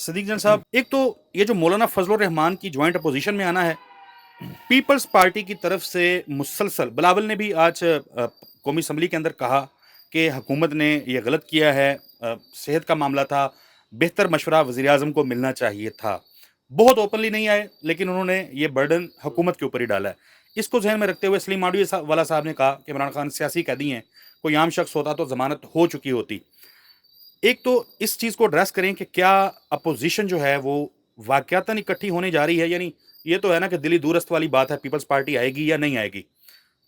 صدیق جان صاحب، ایک تو یہ جو مولانا فضل الرحمان کی جوائنٹ اپوزیشن میں آنا ہے، پیپلز پارٹی کی طرف سے مسلسل بلاول نے بھی آج قومی اسمبلی کے اندر کہا کہ حکومت نے یہ غلط کیا ہے، صحت کا معاملہ تھا، بہتر مشورہ وزیر اعظم کو ملنا چاہیے تھا. بہت اوپنلی نہیں آئے، لیکن انہوں نے یہ برڈن حکومت کے اوپر ہی ڈالا ہے. اس کو ذہن میں رکھتے ہوئے سلیم ماڈوی والا صاحب نے کہا کہ عمران خان سیاسی قیدی ہیں، کوئی عام شخص ہوتا تو ضمانت ہو چکی ہوتی. ایک تو اس چیز کو ایڈریس کریں کہ کیا اپوزیشن جو ہے وہ واقعتاً اکٹھی ہونے جا رہی ہے، یعنی یہ تو ہے نا کہ دلی دورست والی بات ہے، پیپلز پارٹی آئے گی یا نہیں آئے گی.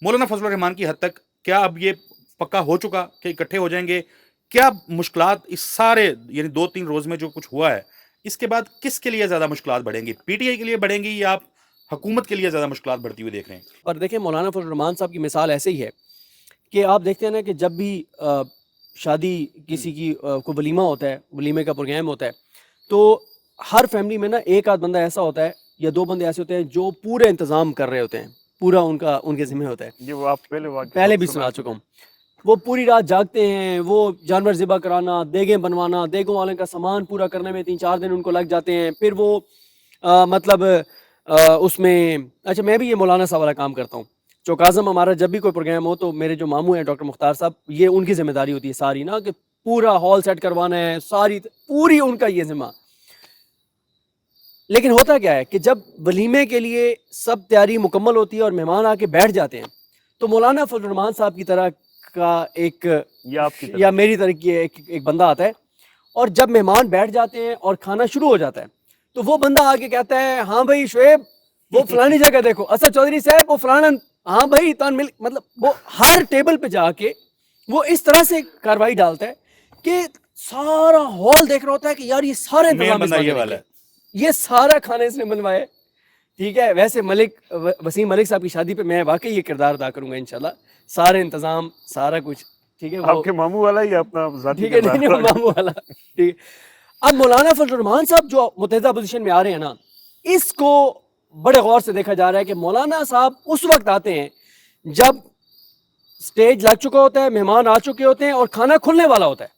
مولانا فضل الرحمان کی حد تک کیا اب یہ پکا ہو چکا کہ اکٹھے ہو جائیں گے؟ کیا مشکلات اس سارے یعنی 2-3 روز میں جو کچھ ہوا ہے، اس کے بعد کس کے لیے زیادہ مشکلات بڑھیں گی؟ پی ٹی آئی کے لیے بڑھیں گی یا آپ حکومت کے لیے زیادہ مشکلات بڑھتی ہوئی دیکھ رہے ہیں؟ اور دیکھیں مولانا فضل الرحمان صاحب کی مثال ایسے ہی ہے کہ آپ دیکھتے ہیں نا کہ جب بھی شادی کسی کی کوئی ولیمہ ہوتا ہے، ولیمے کا پروگرام ہوتا ہے، تو ہر فیملی میں نا ایک آدھ بندہ ایسا ہوتا ہے یا 2 بندے ایسے ہوتے ہیں جو پورے انتظام کر رہے ہوتے ہیں، پورا ان کے ذمہ ہوتا ہے. یہ وہ آپ پہلے بھی سنا چکا ہوں. وہ پوری رات جاگتے ہیں، وہ جانور ذبح کرانا، دیگیں بنوانا، دیگوں والے کا سامان پورا کرنے میں 3-4 دن ان کو لگ جاتے ہیں. پھر وہ مطلب اس میں اچھا میں بھی یہ مولانا صاحب والا کام کرتا ہوں. چوکازم ہمارا جب بھی کوئی پروگرام ہو تو میرے جو ماموں ہیں ڈاکٹر مختار صاحب، یہ ان کی ذمہ داری ہوتی ہے ساری نا، کہ پورا ہال سیٹ کروانا ہے، ساری پوری ان کا یہ ذمہ. لیکن ہوتا کیا ہے کہ جب ولیمے کے لیے سب تیاری مکمل ہوتی ہے اور مہمان آ کے بیٹھ جاتے ہیں، تو مولانا فضل الرحمان صاحب کی طرح کا ایک یا میری طرح کی ایک بندہ آتا ہے، اور جب مہمان بیٹھ جاتے ہیں اور کھانا شروع ہو جاتا ہے تو وہ بندہ آ کے کہتا ہے ہاں بھائی شعیب وہ فلانی جگہ دیکھو، اسد چودھری صاحب وہ فلانا، ہاں بھائی تان مل، مطلب وہ ہر ٹیبل پہ جا کے وہ اس طرح سے کاروائی ڈالتا ہے کہ سارا ہال دیکھ رہا ہوتا ہے کہ یار یہ سارے انتظام اس بندے نے، یہ سارا کھانا اس نے بنوایا. ٹھیک ہے، ویسے وسیم ملک صاحب کی شادی پہ میں واقعی یہ کردار ادا کروں گا انشاءاللہ، سارے انتظام سارا کچھ. ٹھیک ہے، آپ کے ماموں والا ہی اپنا ذاتی ٹھیک ہے، نہیں ماموں والا. ٹھیک ہے. اب مولانا فضل الرحمان صاحب جو متحدہ پوزیشن میں آ رہے ہیں نا، اس کو بڑے غور سے دیکھا جا رہا ہے کہ مولانا صاحب اس وقت آتے ہیں جب سٹیج لگ چکا ہوتا ہے، مہمان آ چکے ہوتے ہیں اور کھانا کھلنے والا ہوتا ہے.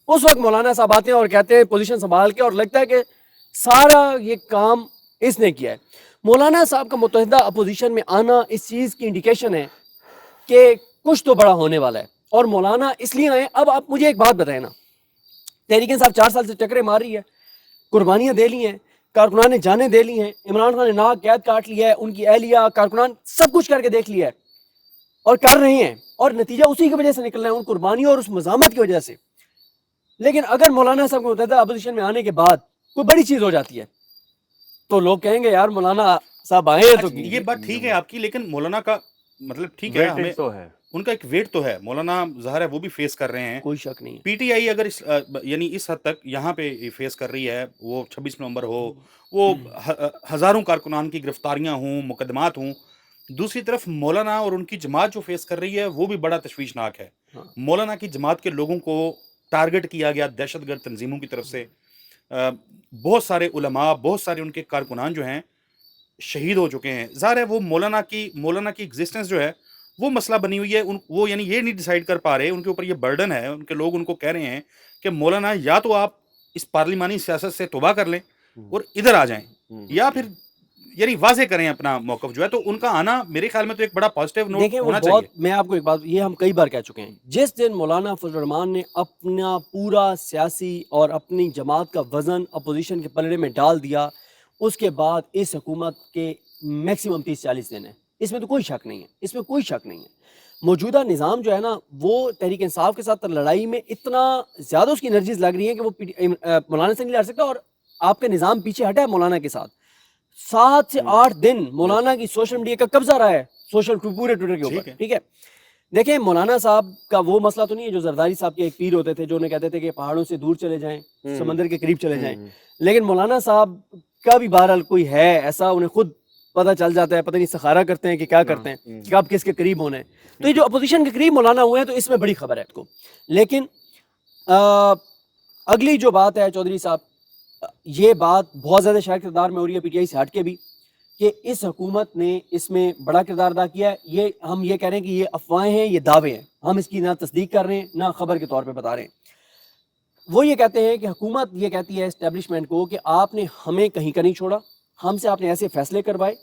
اس وقت مولانا صاحب آتے ہیں اور کہتے ہیں پوزیشن سنبھال کے، اور لگتا ہے کہ سارا یہ کام اس نے کیا ہے. مولانا صاحب کا متحدہ اپوزیشن میں آنا اس چیز کی انڈیکیشن ہے کہ کچھ تو بڑا ہونے والا ہے. اور مولانا اس لیے آئے. اب آپ مجھے ایک بات بتائیں نا، تحریک انصاف 4 سال سے چکرے مار رہی ہے، قربانیاں دے لی ہیں، کارکنان نے جانیں دے لی ہیں، عمران خان نے ناک قید کاٹ لیا ہے، ان کی اہلیہ کارکنان سب کچھ کر کے دیکھ لیا ہے اور کر رہے ہیں، اور نتیجہ اسی کی وجہ سے نکل رہا ہے، ان قربانیوں اور اس مزاحمت کی وجہ سے. لیکن اگر مولانا صاحب کو متحدہ اپوزیشن میں آنے کے بعد کوئی بڑی چیز ہو جاتی ہے تو لوگ کہیں گے یار مولانا صاحب آئے ہیں تو یہ بات ٹھیک ہے آپ کی، لیکن مولانا کا مطلب ٹھیک ہے، ہمیں ان کا ایک ویٹ تو ہے، مولانا ظاہر ہے وہ بھی فیس کر رہے ہیں، کوئی شک نہیں ہے. پی ٹی آئی اگر یعنی اس حد تک یہاں پہ فیس کر رہی ہے، وہ 26 نومبر ہو، وہ ہزاروں کارکنان کی گرفتاریاں ہوں، مقدمات ہوں، دوسری طرف مولانا اور ان کی جماعت جو فیس کر رہی ہے وہ بھی بڑا تشویشناک ہے. مولانا کی جماعت کے لوگوں کو ٹارگٹ کیا گیا دہشت گرد تنظیموں کی طرف سے، بہت سارے علماء، بہت سارے ان کے کارکنان جو ہیں شہید ہو چکے ہیں. ظاہر ہے وہ مولانا کی ایگزسٹنس جو ہے وہ مسئلہ بنی ہوئی ہے. وہ یعنی یہ نہیں ڈیسائیڈ کر پا رہے، ان کے اوپر یہ برڈن ہے، ان کے لوگ ان کو کہہ رہے ہیں کہ مولانا یا تو آپ اس پارلیمانی سیاست سے توبہ کر لیں اور ادھر آ جائیں، یا پھر یعنی واضح کریں اپنا موقف جو ہے. تو ان کا آنا میرے خیال میں تو ایک بڑا پازیٹیو نوٹ ہونا چاہیے. میں آپ کو ایک بات یہ ہم کئی بار کہہ چکے ہیں، جس دن مولانا فضل الرحمان نے اپنا پورا سیاسی اور اپنی جماعت کا وزن اپوزیشن کے پلڑے میں ڈال دیا، اس کے بعد اس حکومت کے میکسیمم 30-40 دن ہیں. اس میں تو کوئی شک نہیں ہے، اس میں کوئی شک نہیں ہے. موجودہ نظام جو ہے نا وہ تحریک انصاف کے ساتھ لڑائی میں اتنا زیادہ اس کی انرجیز لگ رہی ہیں کہ وہ مولانا سے نہیں لڑ سکتا، اور آپ کا نظام پیچھے ہٹا ہے مولانا کے ساتھ. 7 سے 8 دن مولانا کی سوشل میڈیا کا قبضہ رہا ہے، پورے ٹویٹر کے اوپر. ٹھیک ہے، دیکھیں مولانا صاحب کا وہ مسئلہ تو نہیں ہے جو زرداری صاحب کے ایک پیر ہوتے تھے جو انہیں کہتے تھے کہ پہاڑوں سے دور چلے جائیں، سمندر کے قریب چلے جائیں. لیکن مولانا صاحب کا بھی بہرحال کوئی ہے ایسا، انہیں خود پتہ چل جاتا ہے، پتہ نہیں سخارا کرتے ہیں کہ کیا کرتے ہیں کہ آپ کس کے قریب ہونے. تو یہ جو اپوزیشن کے قریب مولانا ہوئے ہیں تو اس میں بڑی خبر ہے کو. لیکن اگلی جو بات ہے چودھری صاحب، یہ بات بہت زیادہ شاید کردار میں ہو رہی ہے پی ٹی آئی سے ہٹ کے بھی، کہ اس حکومت نے اس میں بڑا کردار ادا کیا ہے. یہ ہم یہ کہہ رہے ہیں کہ یہ افواہیں ہیں، یہ دعوے ہیں، ہم اس کی نہ تصدیق کر رہے ہیں نہ خبر کے طور پہ بتا رہے ہیں. وہ یہ کہتے ہیں کہ حکومت یہ کہتی ہے اسٹیبلشمنٹ کو کہ آپ نے ہمیں کہیں کا نہیں چھوڑا, ہم سے آپ نے ایسے فیصلے کروائے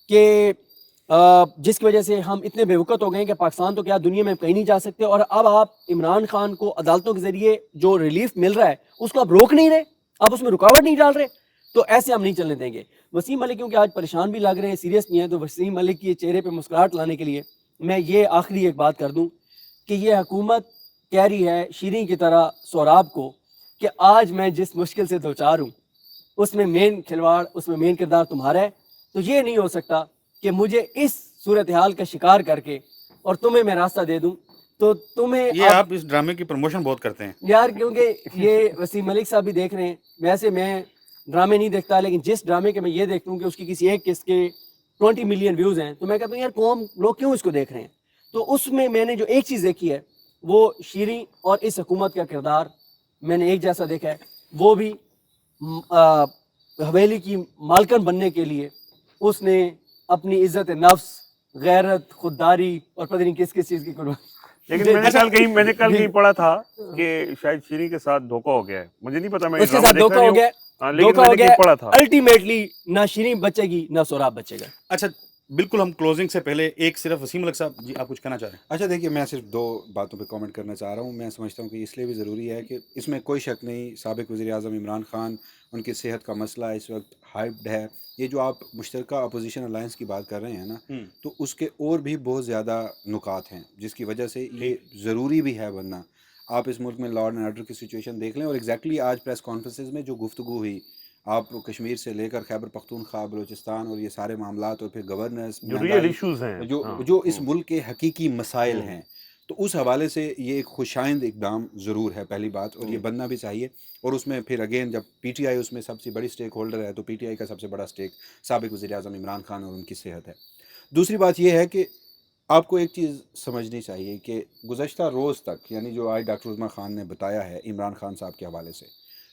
کہ جس کی وجہ سے ہم اتنے بے وقت ہو گئے کہ پاکستان تو کیا دنیا میں کہیں نہیں جا سکتے, اور اب آپ عمران خان کو عدالتوں کے ذریعے جو ریلیف مل رہا ہے اس کو آپ روک نہیں رہے, آپ اس میں رکاوٹ نہیں ڈال رہے, تو ایسے ہم نہیں چلنے دیں گے. وسیم ملک کیونکہ آج پریشان بھی لگ رہے ہیں, سیریس بھی ہیں, تو وسیم ملک کے چہرے پہ مسکراہٹ لانے کے لیے میں یہ آخری ایک بات کر دوں کہ یہ حکومت کہہ رہی ہے شیریں کی طرح سوراب کو کہ آج میں جس مشکل سے دوچار ہوں اس میں مین کھلواڑ, اس میں مین کردار تمہارا ہے, تو یہ نہیں ہو سکتا کہ مجھے اس صورتحال کا شکار کر کے اور تمہیں میں راستہ دے دوں. تو تمہیں یہ آپ اس ڈرامے کی پروموشن بہت کرتے ہیں یار, کیونکہ یہ وسیم ملک صاحب بھی دیکھ رہے ہیں, ویسے میں ڈرامے نہیں دیکھتا, لیکن جس ڈرامے کے میں یہ دیکھتا ہوں کہ اس کی کسی ایک قسط کے 20 ملین ویوز ہیں, تو میں کہتا ہوں یار قوم لوگ کیوں اس کو دیکھ رہے ہیں. تو اس میں نے جو ایک چیز دیکھی ہے وہ شیریں اور اس حکومت کا کردار میں نے ایک جیسا دیکھا ہے, وہ بھی حویلی کی مالکن بننے کے لیے اس نے اپنی عزت نفس, غیرت, خودداری اور پتہ نہیں کس کس چیز کی قربانی. لیکن میں نے کل کہیں پڑھا تھا کہ شاید شیریں کے ساتھ دھوکا ہو گیا ہے, مجھے نہیں پتا, میں اس کے ساتھ دھوکا ہو گیا, دھوکا ہو گیا, پڑھا تھا الٹیمیٹلی نہ شیریں بچے گی نہ سوراب بچے گا. اچھا بالکل, ہم کلوزنگ سے پہلے ایک صرف وسیم ملک صاحب جی آپ کچھ کہنا چاہ رہے ہیں؟ اچھا دیکھیے, میں صرف 2 باتوں پہ کامنٹ کرنا چاہ رہا ہوں. میں سمجھتا ہوں کہ اس لیے بھی ضروری ہے کہ اس میں کوئی شک نہیں, سابق وزیر اعظم عمران خان, ان کی صحت کا مسئلہ اس وقت ہائپڈ ہے. یہ جو آپ مشترکہ اپوزیشن الائنس کی بات کر رہے ہیں نا, تو اس کے اور بھی بہت زیادہ نکات ہیں جس کی وجہ سے یہ ضروری بھی ہے. ورنہ آپ اس ملک میں لا اینڈ آرڈر کی سچویشن دیکھ لیں, اور ایگزیکٹلی آج پریس کانفرنسز میں جو گفتگو ہوئی, آپ کشمیر سے لے کر خیبر پختونخوا, بلوچستان اور یہ سارے معاملات, اور پھر گورننس, جو ریئل ایشوز ہیں, جو اس ملک کے حقیقی مسائل ہیں, تو اس حوالے سے یہ ایک خوشائند اقدام ضرور ہے پہلی بات, اور یہ بننا بھی چاہیے. اور اس میں پھر اگین جب پی ٹی آئی اس میں سب سے بڑی سٹیک ہولڈر ہے, تو پی ٹی آئی کا سب سے بڑا سٹیک سابق وزیر اعظم عمران خان اور ان کی صحت ہے. دوسری بات یہ ہے کہ آپ کو ایک چیز سمجھنی چاہیے کہ گزشتہ روز تک, یعنی جو آج ڈاکٹر عظمیٰ خان نے بتایا ہے عمران خان صاحب کے حوالے سے,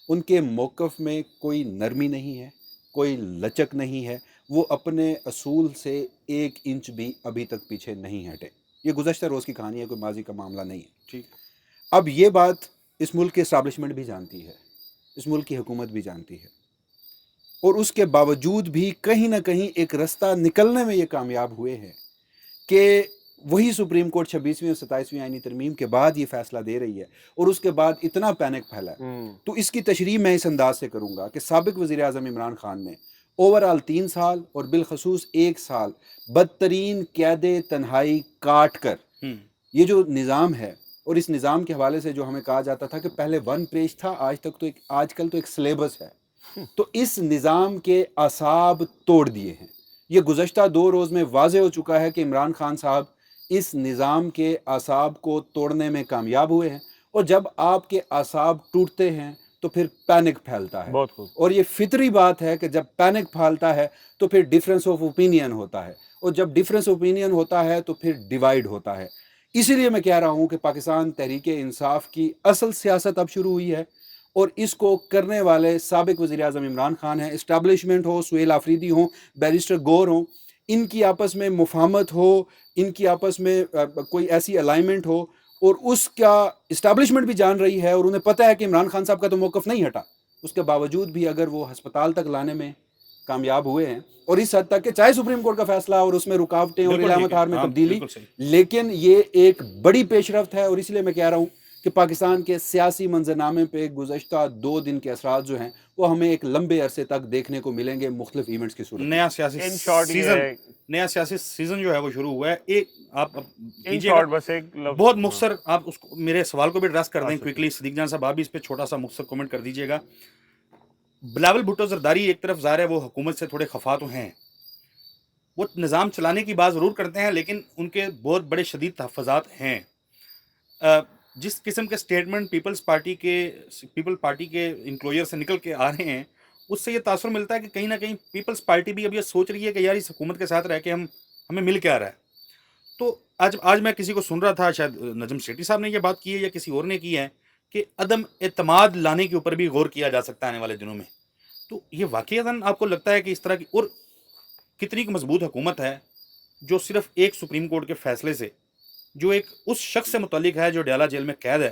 ان کے موقف میں کوئی نرمی نہیں ہے, کوئی لچک نہیں ہے. وہ اپنے اصول سے 1 انچ بھی ابھی تک پیچھے نہیں ہٹے. یہ گزشتہ روز کی کہانی ہے, کوئی ماضی کا معاملہ نہیں ہے. ٹھیک. اب یہ بات اس ملک کے اسٹیبلشمنٹ بھی جانتی ہے, اس ملک کی حکومت بھی جانتی ہے, اور اس کے باوجود بھی کہیں نہ کہیں ایک رستہ نکلنے میں یہ کامیاب ہوئے ہیں کہ وہی سپریم کورٹ 26ویں اور 27ویں آئینی ترمیم کے بعد یہ فیصلہ دے رہی ہے, اور اس کے بعد اتنا پینک پھیلا ہے. تو اس کی تشریح میں اس انداز سے کروں گا کہ سابق وزیر اعظم عمران خان نے اوورآل 3 سال اور بالخصوص 1 سال بدترین قید تنہائی کاٹ کر یہ جو نظام ہے, اور اس نظام کے حوالے سے جو ہمیں کہا جاتا تھا کہ پہلے 1 پیج تھا, آج کل تو ایک سلیبس ہے, تو اس نظام کے اعصاب توڑ دیے ہیں. یہ گزشتہ 2 روز میں واضح ہو چکا ہے کہ عمران خان صاحب اس نظام کے اعصاب کو توڑنے میں کامیاب ہوئے ہیں, اور جب آپ کے اعصاب ٹوٹتے ہیں تو پھر پینک پھیلتا ہے. بہت خوب. اور یہ فطری بات ہے کہ جب پینک پھیلتا ہے تو پھر ڈفرینس آف اوپینین ہوتا ہے, اور جب ڈفرینس اوپینین ہوتا ہے تو پھر ڈیوائیڈ ہوتا ہے. اسی لیے میں کہہ رہا ہوں کہ پاکستان تحریک انصاف کی اصل سیاست اب شروع ہوئی ہے, اور اس کو کرنے والے سابق وزیر اعظم عمران خان ہیں. اسٹیبلشمنٹ ہو, سہیل آفریدی ہوں, بیرسٹر گور ہوں, ان کی آپس میں مفاہمت ہو, ان کی آپس میں کوئی ایسی الائنمنٹ ہو, اور اس کا اسٹیبلشمنٹ بھی جان رہی ہے, اور انہیں پتہ ہے کہ عمران خان صاحب کا تو موقف نہیں ہٹا, اس کے باوجود بھی اگر وہ ہسپتال تک لانے میں کامیاب ہوئے ہیں, اور اس حد تک کہ چاہے سپریم کورٹ کا فیصلہ اور اس میں رکاوٹیں اور علامت ہار میں تبدیلی, لیکن یہ ایک بڑی پیش رفت ہے. اور اس لیے میں کہہ رہا ہوں کہ پاکستان کے سیاسی منظرنامے پہ گزشتہ 2 دن کے اثرات جو ہیں وہ ہمیں ایک لمبے عرصے تک دیکھنے کو ملیں گے مختلف ایونٹس کی صورت. نیا سیاسی سیزن جو ہے وہ شروع ہوا ہے. ایک آپ بہت مختصر, آپ اس کو میرے سوال کو بھی ایڈریس کر دیں کوئکلی. صدیق جان صاحب آپ بھی اس پہ چھوٹا سا مختصر کامنٹ کر دیجیے گا. بلاول بھٹو زرداری ایک طرف ظاہر ہے وہ حکومت سے تھوڑے خفا تو ہیں, وہ نظام چلانے کی بات ضرور کرتے ہیں, لیکن ان کے بہت بڑے شدید تحفظات ہیں. جس قسم کے سٹیٹمنٹ پیپل پارٹی کے انکلوجر سے نکل کے آ رہے ہیں, اس سے یہ تاثر ملتا ہے کہ کہیں نہ کہیں پیپلز پارٹی بھی اب یہ سوچ رہی ہے کہ یار اس حکومت کے ساتھ رہ کے ہمیں مل کے آ رہا ہے. تو آج میں کسی کو سن رہا تھا, شاید نجم سیٹھی صاحب نے یہ بات کی ہے یا کسی اور نے کی ہے, کہ عدم اعتماد لانے کے اوپر بھی غور کیا جا سکتا ہے آنے والے دنوں میں. تو یہ واقعتاً آپ کو لگتا ہے کہ اس طرح کی, اور کتنی مضبوط حکومت ہے جو صرف ایک سپریم کورٹ کے فیصلے سے, جو ایک اس شخص سے متعلق ہے جو ڈیالہ جیل میں قید ہے,